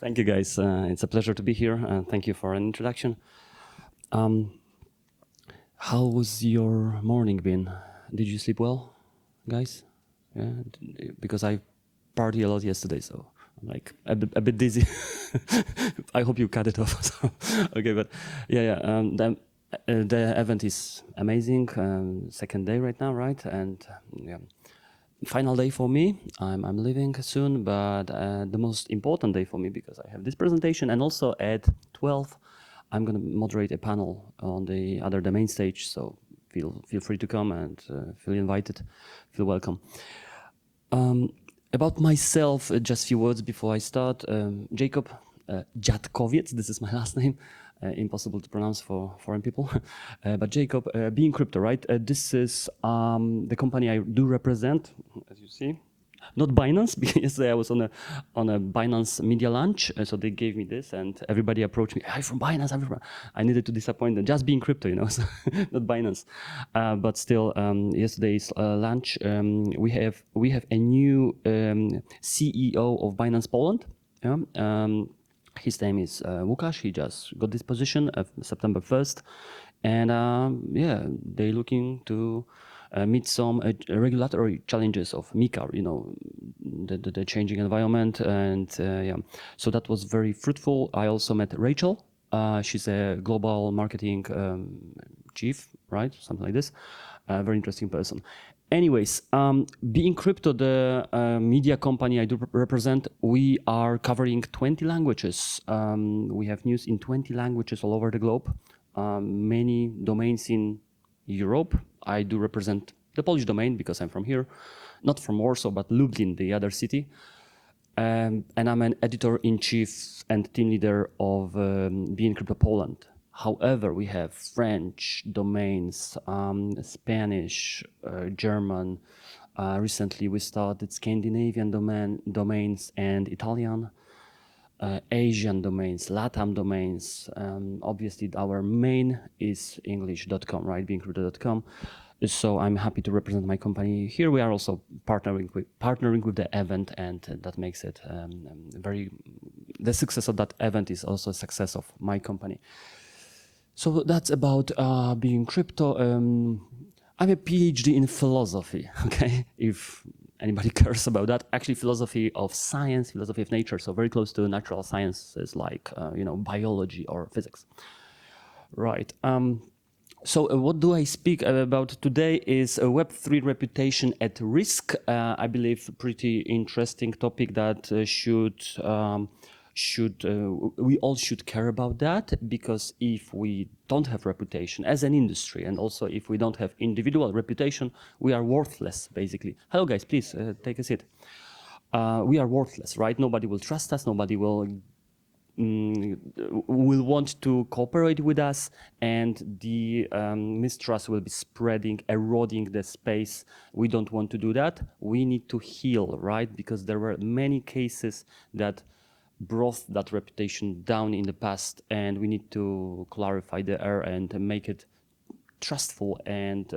Thank you, guys. It's a pleasure to be here. Thank you for an introduction. How was your morning been? Did you sleep well, guys? Yeah, because I partied a lot yesterday, so I'm like a bit dizzy. I hope you cut it off. So, okay, but yeah. The event is amazing. Second day right now, right? And yeah. Final day for me. I'm leaving soon, but the most important day for me because I have this presentation, and also at 12 I'm going to moderate a panel on the main stage. So feel free to come and feel invited, feel welcome. About myself, just a few words before I start. Jakub Dziadkowiec, this is my last name. Impossible to pronounce for foreign people. But Jakub, being crypto, right? This is the company I do represent, as you see. Not Binance, because yesterday I was on a Binance media launch, so they gave me this, and everybody approached me. I'm from Binance. I needed to disappoint them. Just being crypto, you know, so not Binance. But still, yesterday's launch, we have a new CEO of Binance Poland. Yeah? His name is Łukasz. He just got this position September 1st. And yeah, they're looking to meet some regulatory challenges of MiCA, you know, the changing environment. And yeah, so that was very fruitful. I also met Rachel. She's a global marketing chief, right? Something like this. Very interesting person. Anyways, being crypto, the media company I do represent, we are covering 20 languages. We have news in 20 languages all over the globe, many domains in Europe. I do represent the Polish domain because I'm from here, not from Warsaw, but Lublin, the other city. And I'm an editor-in-chief and team leader of Being Crypto Poland. However, we have French domains, Spanish, German. Recently, we started Scandinavian domains and Italian, Asian domains, LATAM domains. Obviously, our main is English.com, right? Beingcrypto.com. So I'm happy to represent my company here. We are also partnering with the event, and that makes it the success of that event is also a success of my company. So that's about being crypto. I'm a PhD in philosophy, okay? If anybody cares about that. Actually, philosophy of science, philosophy of nature, so very close to natural sciences like, biology or physics. Right. So what do I speak about today is a Web3 reputation at risk. I believe pretty interesting topic that we all should care about that, because if we don't have reputation as an industry, and also if we don't have individual reputation, we are worthless, basically. Hello guys, please take a seat. We are worthless, right? Nobody will trust us, nobody will want to cooperate with us, and the mistrust will be spreading, eroding the space. We don't want to do that. We need to heal, right? Because there were many cases that brought that reputation down in the past, and we need to clarify the air and make it trustful and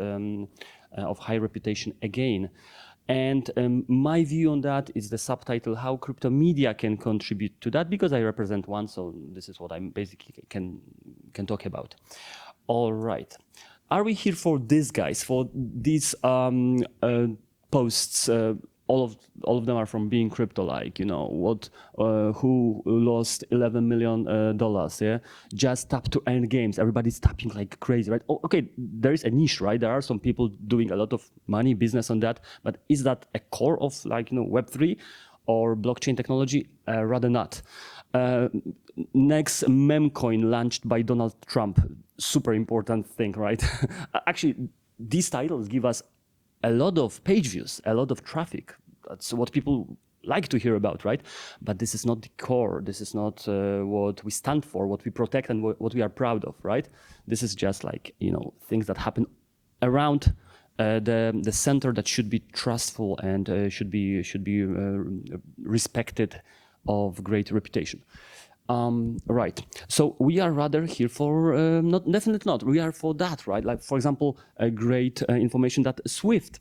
of high reputation again. And my view on that is the subtitle, how crypto media can contribute to that, because I represent one, so this is what I basically can talk about. All right. Are we here for this, guys, for these posts? All of them are from Being Crypto, like, who lost $11 million, yeah? Just tap to earn games. Everybody's tapping like crazy, right? Oh, okay, there is a niche, right? There are some people doing a lot of money, business on that, but is that a core of Web3 or blockchain technology? Rather not. Next meme coin launched by Donald Trump. Super important thing, right? Actually, these titles give us a lot of page views, a lot of traffic. That's what people like to hear about, right? But this is not the core. This is not what we stand for, what we protect, and what we are proud of, right? This is just like, things that happen around the center that should be trustful and should be respected, of great reputation. Right. So we are rather here for definitely not. We are for that, right? Like, for example, a great information that Swift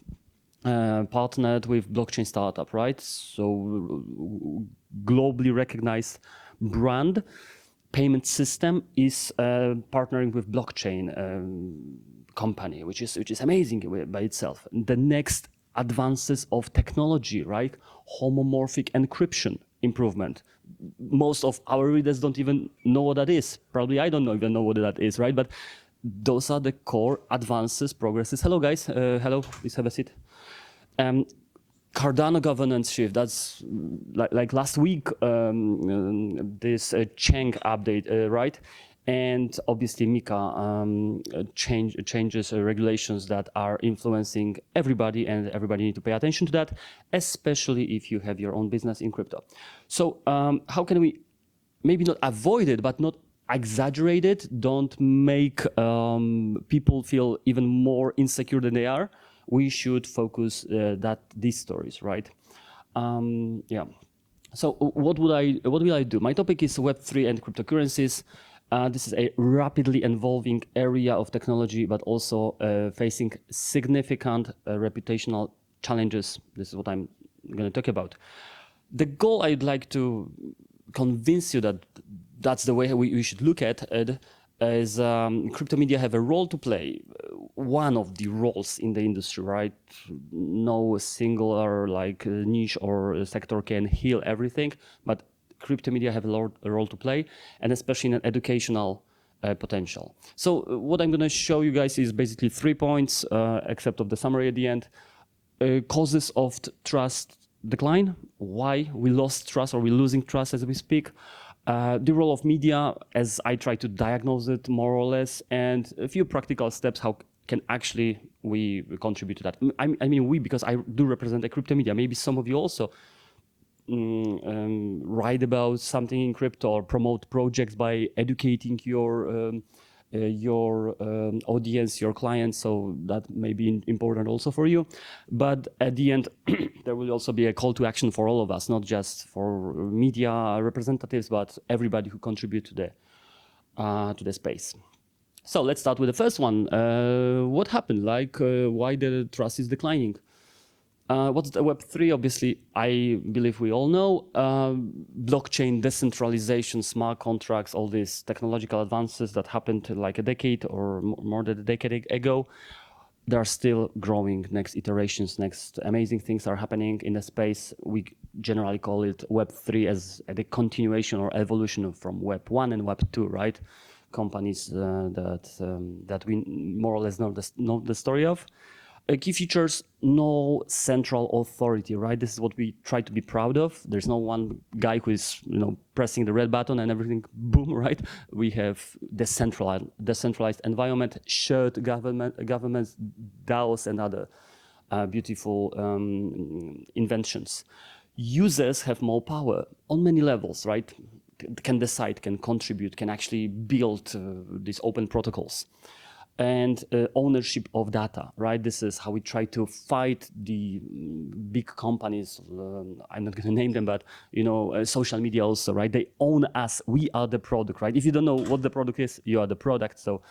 partnered with blockchain startup, right? So globally recognized brand payment system is partnering with blockchain company, which is amazing by itself. The next advances of technology, right? Homomorphic encryption improvement. Most of our readers don't even know what that is. Probably I don't even know what that is, right? But those are the core advances, progresses. Hello, guys. Hello, please have a seat. Cardano governance shift. That's like last week. This Cheng update, right? And obviously Mika changes regulations that are influencing everybody, and everybody need to pay attention to that, especially if you have your own business in crypto. So how can we maybe not avoid it, but not exaggerate it? Don't make people feel even more insecure than they are. We should focus these stories, right? Yeah. So what will I do? My topic is Web3 and cryptocurrencies. This is a rapidly evolving area of technology, but also facing significant reputational challenges. This is what I'm going to talk about. The goal, I'd like to convince you that that's the way we should look at it, is crypto media have a role to play, one of the roles in the industry, right? No singular niche or sector can heal everything, but crypto media have a role to play, and especially in an educational potential. So what I'm going to show you guys is basically 3 points, except of the summary at the end. Causes of trust decline, why we lost trust or we're losing trust as we speak. The role of media, as I try to diagnose it more or less, and a few practical steps how can actually we contribute to that. I mean we, because I do represent a crypto media. Maybe some of you also write about something in crypto or promote projects by educating your audience, your clients, so that may be important also for you. But at the end, there will also be a call to action for all of us, not just for media representatives, but everybody who contribute to the space. So let's start with the first one. What happened? Why the trust is declining? What's the Web3? Obviously, I believe we all know. Blockchain, decentralization, smart contracts, all these technological advances that happened like a decade or more than a decade ago, they are still growing. Next iterations, next amazing things are happening in the space. We generally call it Web3 as the continuation or evolution from Web 1 and Web 2, right? Companies that we more or less know the story of. Key features: no central authority, right? This is what we try to be proud of. There's no one guy who is, pressing the red button and everything, boom, right? We have decentralized environment, shared governments, DAOs, and other beautiful inventions. Users have more power on many levels, right? Can decide, can contribute, can actually build these open protocols. And ownership of data, right? This is how we try to fight the big companies. I'm not going to name them, but social media also, right? They own us. We are the product, right? If you don't know what the product is, you are the product. So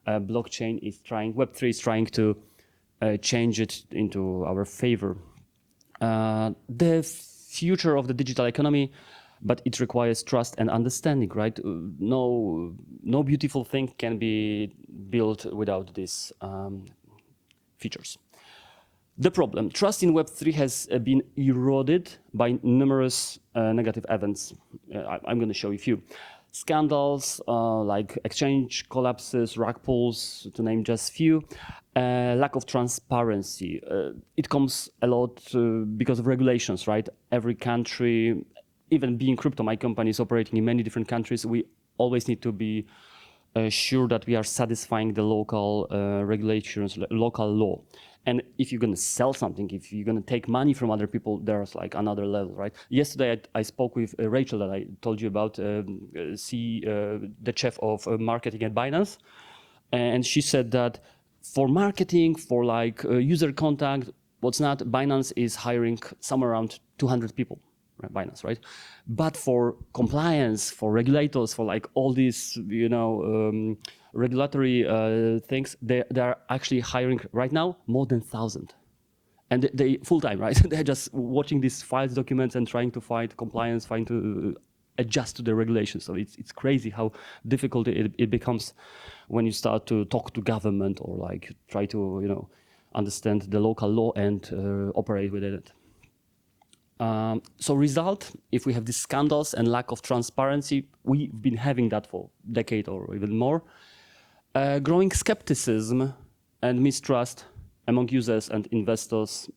blockchain is trying, Web3 is trying to change it into our favor. The future of the digital economy, but it requires trust and understanding, right? No beautiful thing can be built without these features. The problem: trust in Web3 has been eroded by numerous negative events. I'm going to show you a few. Scandals like exchange collapses, rug pulls, to name just few. Lack of transparency. It comes a lot because of regulations, right? Every country, even being crypto, my company is operating in many different countries. We always need to be sure that we are satisfying the local regulations, local law. And if you're going to sell something, if you're going to take money from other people, there's like another level, right? Yesterday, I spoke with Rachel that I told you about, the chief of marketing at Binance. And she said that for marketing, for user contact, Binance is hiring somewhere around 200 people. Binance, right? But for compliance, for regulators, for all these, regulatory things, they are actually hiring right now more than 1,000. and they full-time, right? They're just watching these files, documents, and trying to find compliance, trying to adjust to the regulations. So it's crazy how difficult it becomes when you start to talk to government or like try to understand the local law and operate within it. So result, if we have these scandals and lack of transparency, we've been having that for a decade or even more. Growing skepticism and mistrust among users and investors.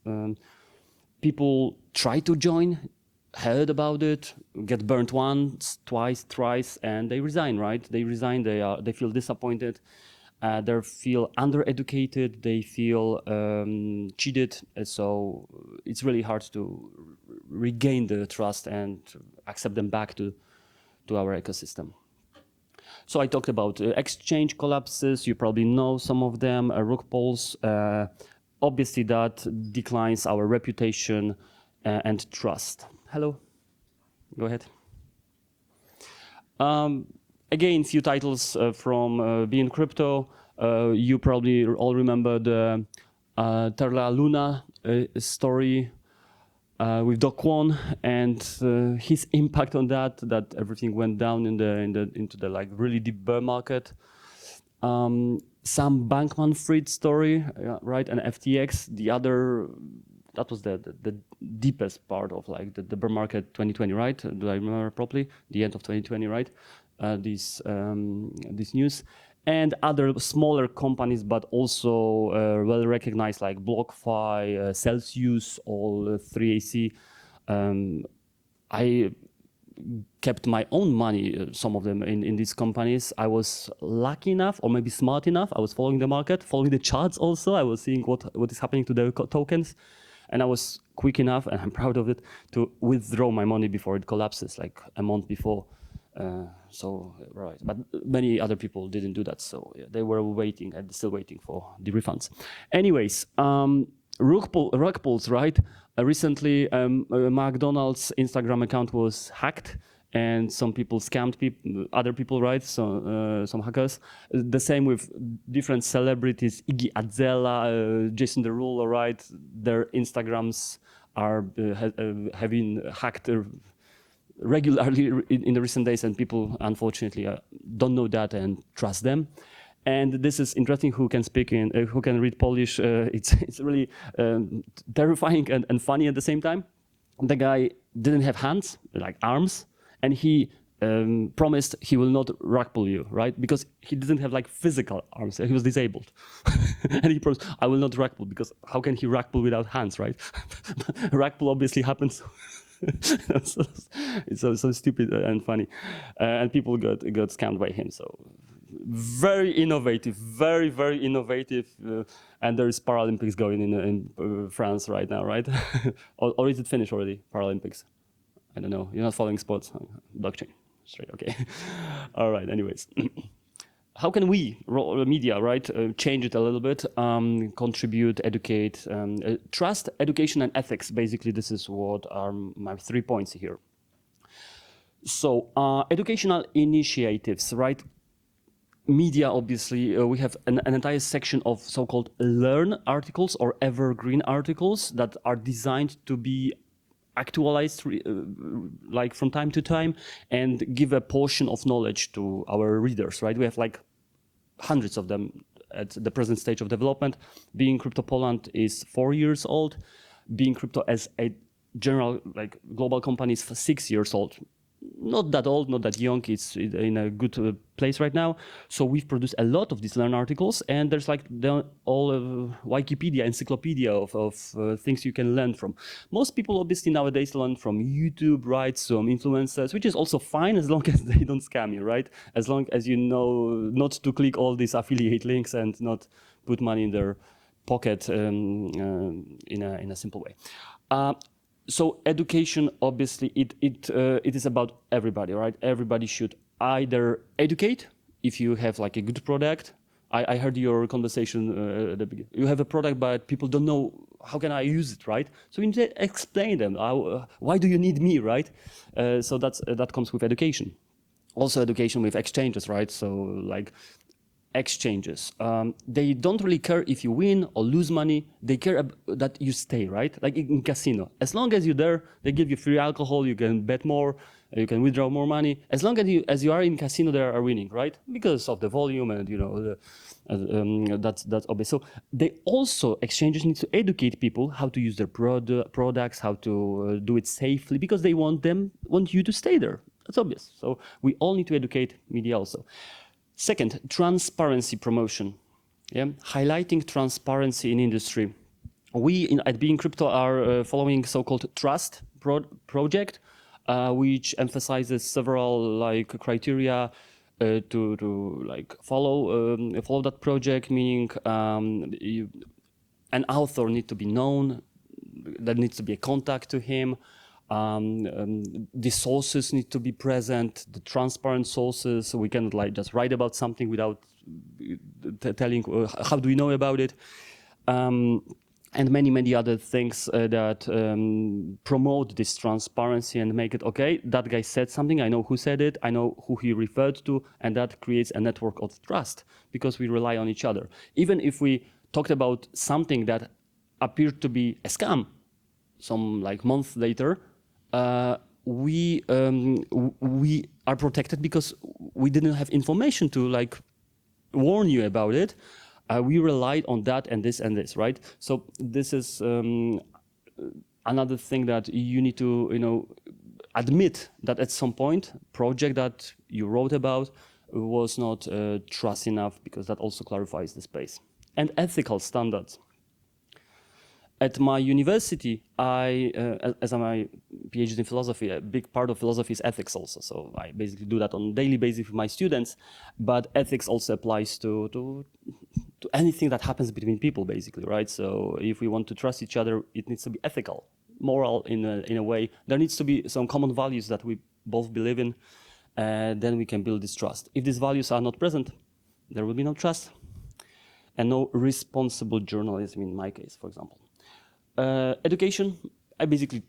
People try to join, heard about it, get burnt once, twice, thrice, and they resign, right? They resign, they feel disappointed, they feel undereducated, they feel cheated, so it's really hard to regain the trust and accept them back to our ecosystem. So I talked about exchange collapses. You probably know some of them, rug pulls. Obviously, that declines our reputation and trust. Hello, go ahead. Again, few titles from Being Crypto. You probably all remember the Terra Luna story with Do Kwon and his impact on that everything went down into the like really deep bear market. Sam Bankman-Fried story, right? And FTX, that was the deepest part of like the bear market 2020, right? Do I remember properly? The end of 2020, right? This news. And other smaller companies, but also well recognized like BlockFi, Celsius, all 3AC. I kept my own money, some of them in these companies. I was lucky enough, or maybe smart enough. I was following the market, following the charts also. I was seeing what is happening to the tokens. And I was quick enough, and I'm proud of it, to withdraw my money before it collapses, like a month before. Right, but many other people didn't do that, so yeah, they were waiting and still waiting for the refunds. Anyways, rug pulls, right? Recently, McDonald's Instagram account was hacked, and some people scammed other people, right? So some hackers. The same with different celebrities, Iggy Azalea, Jason Derulo, right? Their Instagrams are having hacked regularly in the recent days, and people unfortunately don't know that and trust them. And this is interesting. Who can speak who can read Polish? It's really terrifying and funny at the same time. The guy didn't have hands, like arms, and he promised he will not rug pull you, right? Because he didn't have like physical arms. He was disabled, and he promised, "I will not rug pull," because how can he rug pull without hands, right? Rug pull obviously happens. It's so stupid and funny, and people got scammed by him. So very innovative, very innovative. And there is Paralympics going in France right now, right? or is it finished already? Paralympics? I don't know. You're not following sports. Blockchain, straight. Okay. All right. Anyways. How can we, media, right, change it a little bit, contribute, educate, trust, education, and ethics? Basically, this is what are my 3 points here. So, educational initiatives, right? Media, obviously, we have an entire section of so-called learn articles or evergreen articles that are designed to be actualized like from time to time and give a portion of knowledge to our readers, right? We have like hundreds of them at the present stage of development. Being Crypto Poland is 4 years old. Being Crypto as a general like global company is 6 years old. Not that old, not that young. It's in a good place right now. So we've produced a lot of these learn articles, and there's like all Wikipedia, encyclopedia of things you can learn from. Most people obviously nowadays learn from YouTube, right? Some influencers, which is also fine as long as they don't scam you, right? As long as you know not to click all these affiliate links and not put money in their pocket in a simple way. So education, obviously, it is about everybody, right? Everybody should either educate if you have like a good product. I heard your conversation at the beginning. You have a product, but people don't know how can I use it, right? So you need to explain them. Why do you need me, right? So that comes with education. Also education with exchanges, right? So like exchanges. They don't really care if you win or lose money. They care that you stay, right? Like in casino. As long as you're there, they give you free alcohol, you can bet more, you can withdraw more money. As long as you are in casino, they are winning, right? Because of the volume and, you know, that's obvious. So they also, exchanges need to educate people how to use their products, how to do it safely, because they want you to stay there. That's obvious. So we all need to educate media also. Second, transparency promotion. Yeah, highlighting transparency in industry. We at Being Crypto are following so-called Trust project, which emphasizes several like criteria to like follow that project. Meaning, an author needs to be known. There needs to be a contact to him. The sources need to be present, the transparent sources, so we cannot like just write about something without telling how do we know about it, and many other things that promote this transparency and make it okay. That guy said something, I know who said it, I know who he referred to, and that creates a network of trust because we rely on each other. Even if we talked about something that appeared to be a scam, some like month later, we are protected because we didn't have information to like warn you about it. We relied on that and this, right? So this is another thing that you need to, you know, admit that at some point, project that you wrote about was not trust enough, because that also clarifies the space. And ethical standards. At my university, as I'm a PhD in philosophy, a big part of philosophy is ethics also. So I basically do that on a daily basis with my students. But ethics also applies to anything that happens between people, basically, right? So if we want to trust each other, it needs to be ethical, moral in a way. There needs to be some common values that we both believe in, then we can build this trust. If these values are not present, there will be no trust and no responsible journalism in my case, for example. Education, I basically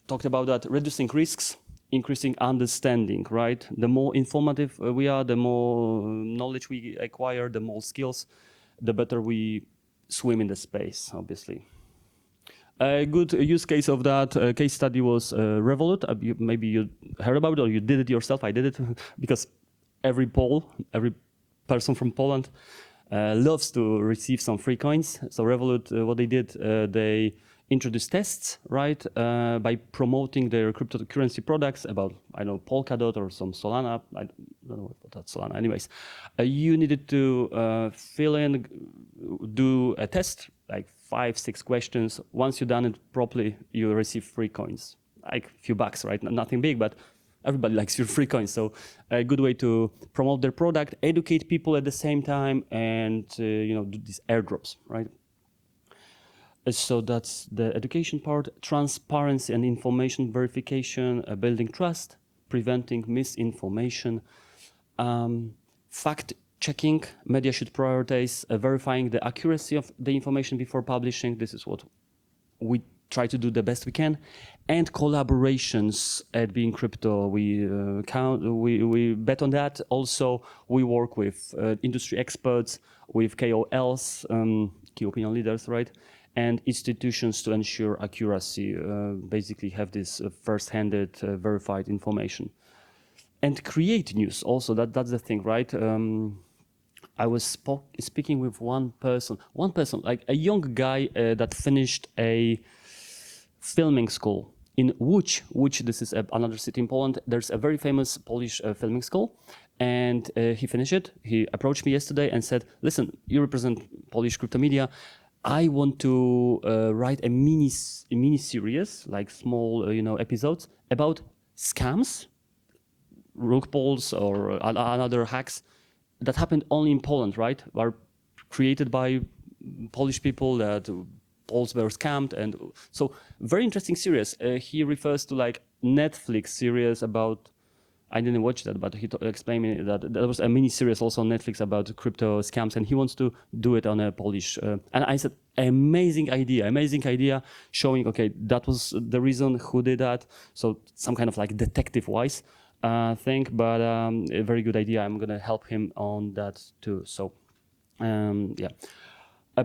talked about that, reducing risks, increasing understanding, right? The more informative we are, the more knowledge we acquire, the more skills, the better we swim in the space, obviously. A good use case of that case study was Revolut. Maybe you heard about it or you did it yourself. I did it because every person from Poland loves to receive some free coins. So Revolut, what they did, they introduced tests, right, by promoting their cryptocurrency products about, I don't know, Polkadot or some Solana. I don't know what that's Solana. Anyways, you needed to fill in, do a test, like 5-6 questions. Once you've done it properly, you receive free coins, like a few bucks, right? Nothing big, but everybody likes your free coins. So a good way to promote their product, educate people at the same time, and you know, do these airdrops, right? So that's the education part. Transparency and information verification, building trust, preventing misinformation, fact checking. Media should prioritize verifying the accuracy of the information before publishing. This is what we try to do the best we can. And collaborations at Being Crypto, we bet on that. Also, we work with industry experts, with KOLs, key opinion leaders, right? And institutions to ensure accuracy, basically have this first-handed verified information. And create news also, that's the thing, right? I was speaking with one person, like a young guy that finished a filming school in Łódź. Łódź, this is another city in Poland. There's a very famous Polish filming school, and he finished it. He approached me yesterday and said, listen, you represent Polish crypto media. I want to write a mini series, like small, episodes about scams, rug pulls, or other hacks that happened only in Poland, right? Are created by Polish people that Poles were scammed, and so very interesting series. He refers to like Netflix series about. I didn't watch that, but he explained me that there was a mini series also on Netflix about crypto scams, and he wants to do it on a Polish. And I said, amazing idea, showing, okay, that was the reason who did that. So some kind of like detective-wise thing, but a very good idea. I'm gonna help him on that too. So Yeah.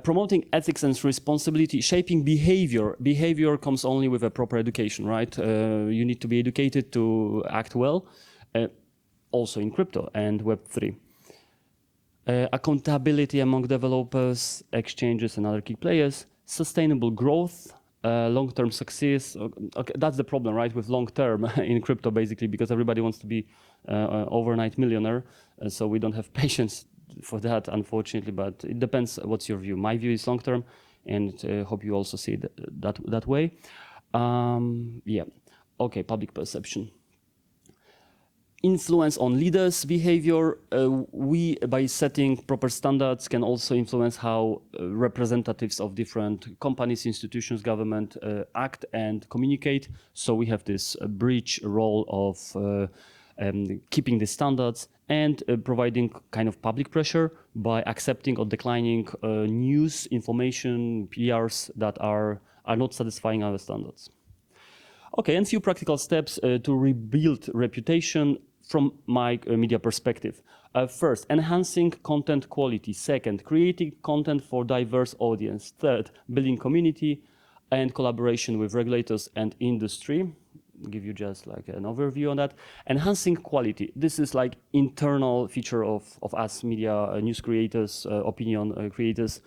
Promoting ethics and responsibility, shaping behavior. Behavior comes only with a proper education, right? You need to be educated to act well, also in crypto and Web3. Accountability among developers, exchanges, and other key players. Sustainable growth, long-term success. Okay, that's the problem, right, with long-term in crypto, basically, because everybody wants to be overnight millionaire, so we don't have patience for that, unfortunately, but it depends what's your view. My view is long-term, and hope you also see it that way. Yeah, okay, public perception. Influence on leaders' behavior. We, by setting proper standards, can also influence how representatives of different companies, institutions, government act and communicate. So we have this bridge role of keeping the standards and providing kind of public pressure by accepting or declining news, information, PRs that are not satisfying our standards. Okay, and few practical steps to rebuild reputation from my media perspective. First, enhancing content quality. Second, creating content for diverse audience. Third, building community and collaboration with regulators and industry. Give you just like an overview on that. Enhancing quality. This is like internal feature of us media news creators, opinion creators.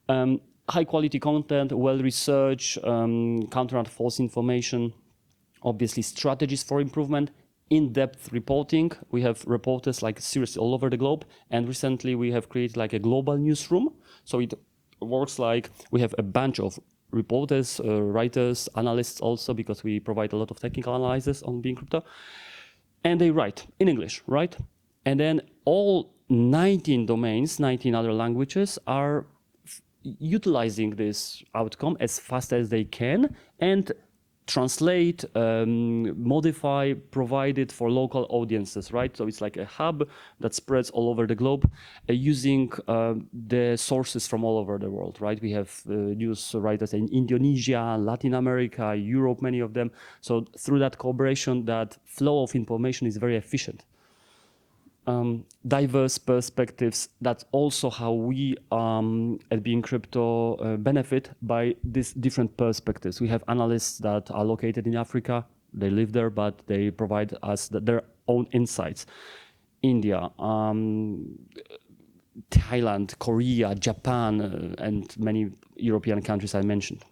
High quality content, well researched, counter false information. Obviously, strategies for improvement, in-depth reporting. We have reporters like seriously all over the globe, and recently we have created like a global newsroom. So it works like we have a bunch of reporters, writers, analysts also, because we provide a lot of technical analysis on Being Crypto, and they write in English, right? And then all 19 domains, 19 other languages are utilizing this outcome as fast as they can and translate, modify, provide it for local audiences, right? So it's like a hub that spreads all over the globe using the sources from all over the world, right? We have news writers in Indonesia, Latin America, Europe, many of them. So through that cooperation, that flow of information is very efficient. Diverse perspectives, that's also how we at Being Crypto benefit by these different perspectives. We have analysts that are located in Africa, they live there, but they provide us their own insights. India, Thailand, Korea, Japan, and many European countries I mentioned.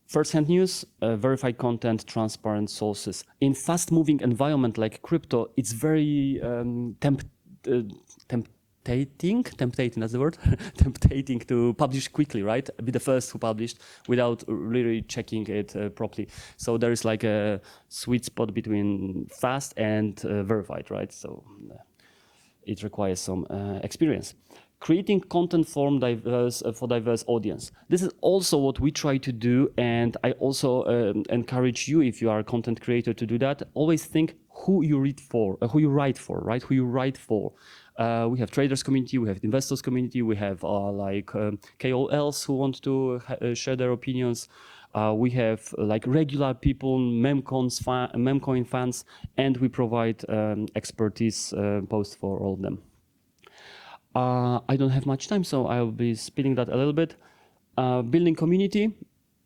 First-hand news, verified content, transparent sources. In fast-moving environment like crypto, it's very temptating, that's the word, temptating to publish quickly, right? Be the first who published without really checking it properly. So there is like a sweet spot between fast and verified, right? So it requires some experience. Creating content for diverse audience. This is also what we try to do, and I also encourage you, if you are a content creator, to do that. Always think who you read for, who you write for, right? Who you write for. We have traders community, we have investors community, we have KOLs who want to share their opinions. We have like regular people, memcoin fans, and we provide expertise posts for all of them. I don't have much time, so I'll be speeding that a little bit. Building community,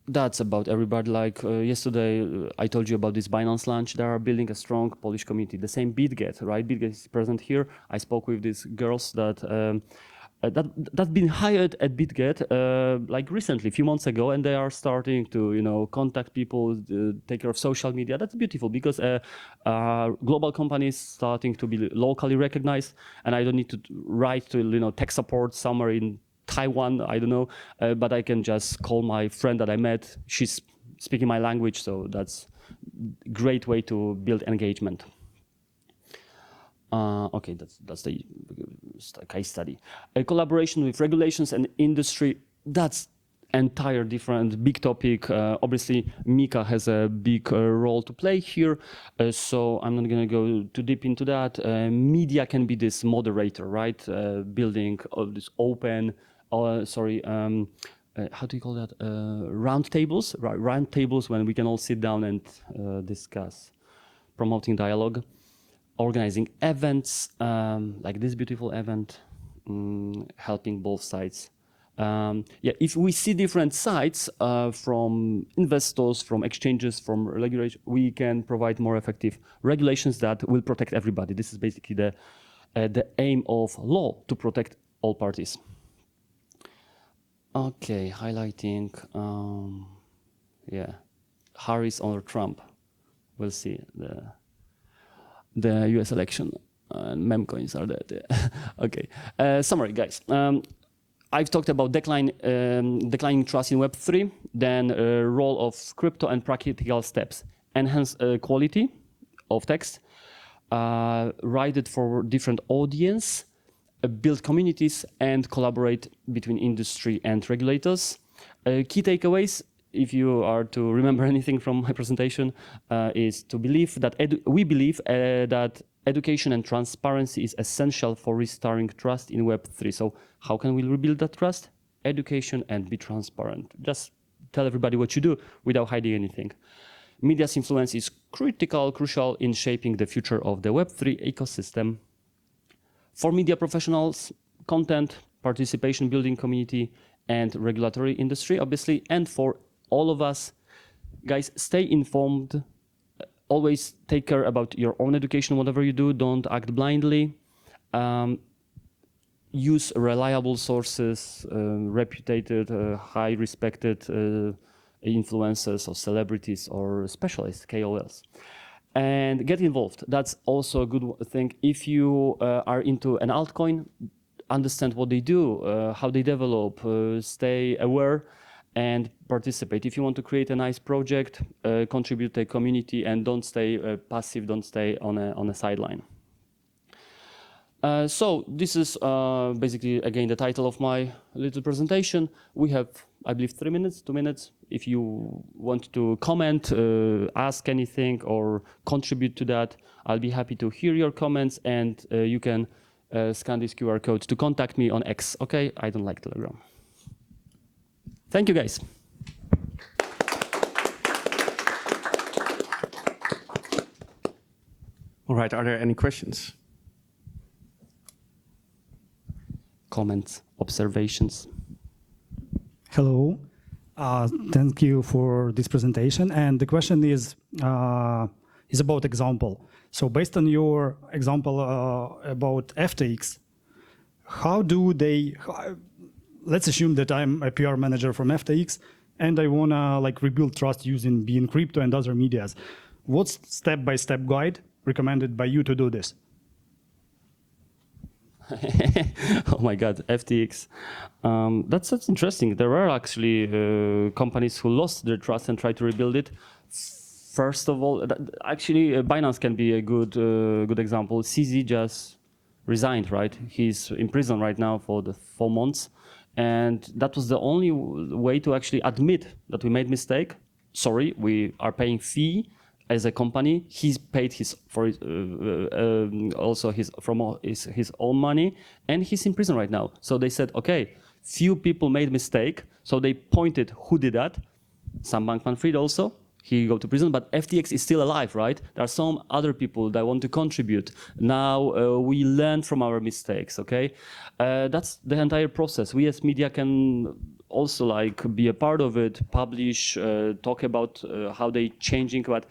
that's about everybody. Like yesterday, I told you about this Binance launch. They are building a strong Polish community. The same BitGet, right? BitGet is present here. I spoke with these girls that that's been hired at BitGet like recently, a few months ago, and they are starting to contact people, take care of social media. That's beautiful because global companies starting to be locally recognized, and I don't need to write to tech support somewhere in Taiwan, I don't know, but I can just call my friend that I met. She's speaking my language, so that's a great way to build engagement. Okay, that's the case study. A collaboration with regulations and industry, that's entire different big topic. Obviously, Mika has a big role to play here, so I'm not going to go too deep into that. Media can be this moderator, right? Building this open, how do you call that? Round tables, right? Round tables when we can all sit down and discuss, promoting dialogue. Organizing events like this beautiful event, helping both sides. Yeah, if we see different sides from investors, from exchanges, from regulation, we can provide more effective regulations that will protect everybody. This is basically the aim of law, to protect all parties. Okay, highlighting, yeah, Harris or Trump. We'll see the US election. Meme coins are dead. Yeah. Okay, summary, guys. I've talked about declining trust in Web3, then role of crypto and practical steps. Enhance quality of text, write it for different audience, build communities, and collaborate between industry and regulators. Key takeaways, if you are to remember anything from my presentation, is to believe that we believe that education and transparency is essential for restoring trust in Web3. So how can we rebuild that trust? Education and be transparent. Just tell everybody what you do without hiding anything. Media's influence is crucial in shaping the future of the Web3 ecosystem. For media professionals, content, participation building community, and regulatory industry, obviously, and for all of us, guys, stay informed. Always take care about your own education, whatever you do. Don't act blindly. Use reliable sources, reputed, high respected influencers or celebrities or specialists, KOLs. And get involved. That's also a good thing. If you are into an altcoin, understand what they do, how they develop, stay aware and participate. If you want to create a nice project, contribute to a community, and don't stay passive, don't stay on a sideline. So this is basically, again, the title of my little presentation. We have, I believe, 3 minutes, 2 minutes. If you want to comment, ask anything, or contribute to that, I'll be happy to hear your comments, and you can scan this QR code to contact me on X. Okay, I don't like Telegram. Thank you, guys. All right, are there any questions? Comments, observations? Hello. Thank you for this presentation. And the question is about example. So based on your example about FTX, how do they, let's assume that I'm a PR manager from FTX and I wanna rebuild trust using Being Crypto and other medias. What's step-by-step guide recommended by you to do this? Oh my God, FTX. That's interesting. There are actually companies who lost their trust and tried to rebuild it. First of all, actually, Binance can be a good example. CZ just resigned, right? He's in prison right now for the 4 months. And that was the only way to actually admit that we made mistake. Sorry, we are paying fee as a company. He's paid his also his own money, and he's in prison right now. So they said, okay, few people made mistake. So they pointed who did that. Sam Bankman-Fried also. He go to prison, but FTX is still alive, right? There are some other people that want to contribute. Now we learn from our mistakes, okay? That's the entire process. We as media can also be a part of it, publish, talk about how they changing, but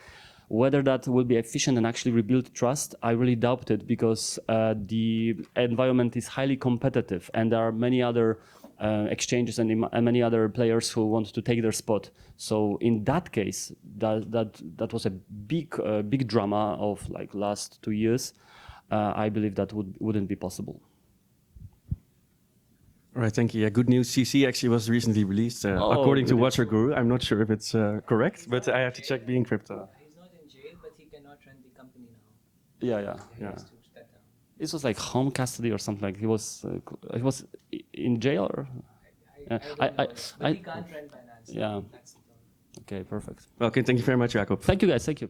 whether that will be efficient and actually rebuild trust, I really doubt it, because the environment is highly competitive and there are many other exchanges and many other players who want to take their spot. So in that case, that was a big drama of last 2 years. I believe that wouldn't be possible. All right, thank you. Yeah, good news. CC actually was recently released, according to Watcher Guru. I'm not sure if it's correct, but I have to check Being Crypto. He's not in jail, but he cannot run the company now. Yeah. He has to step down. This was home custody or something. He was in jail, or I don't know, but he can't run finance. Yeah. That's the problem. Okay, perfect. Okay, thank you very much, Jakub. Thank you, guys. Thank you.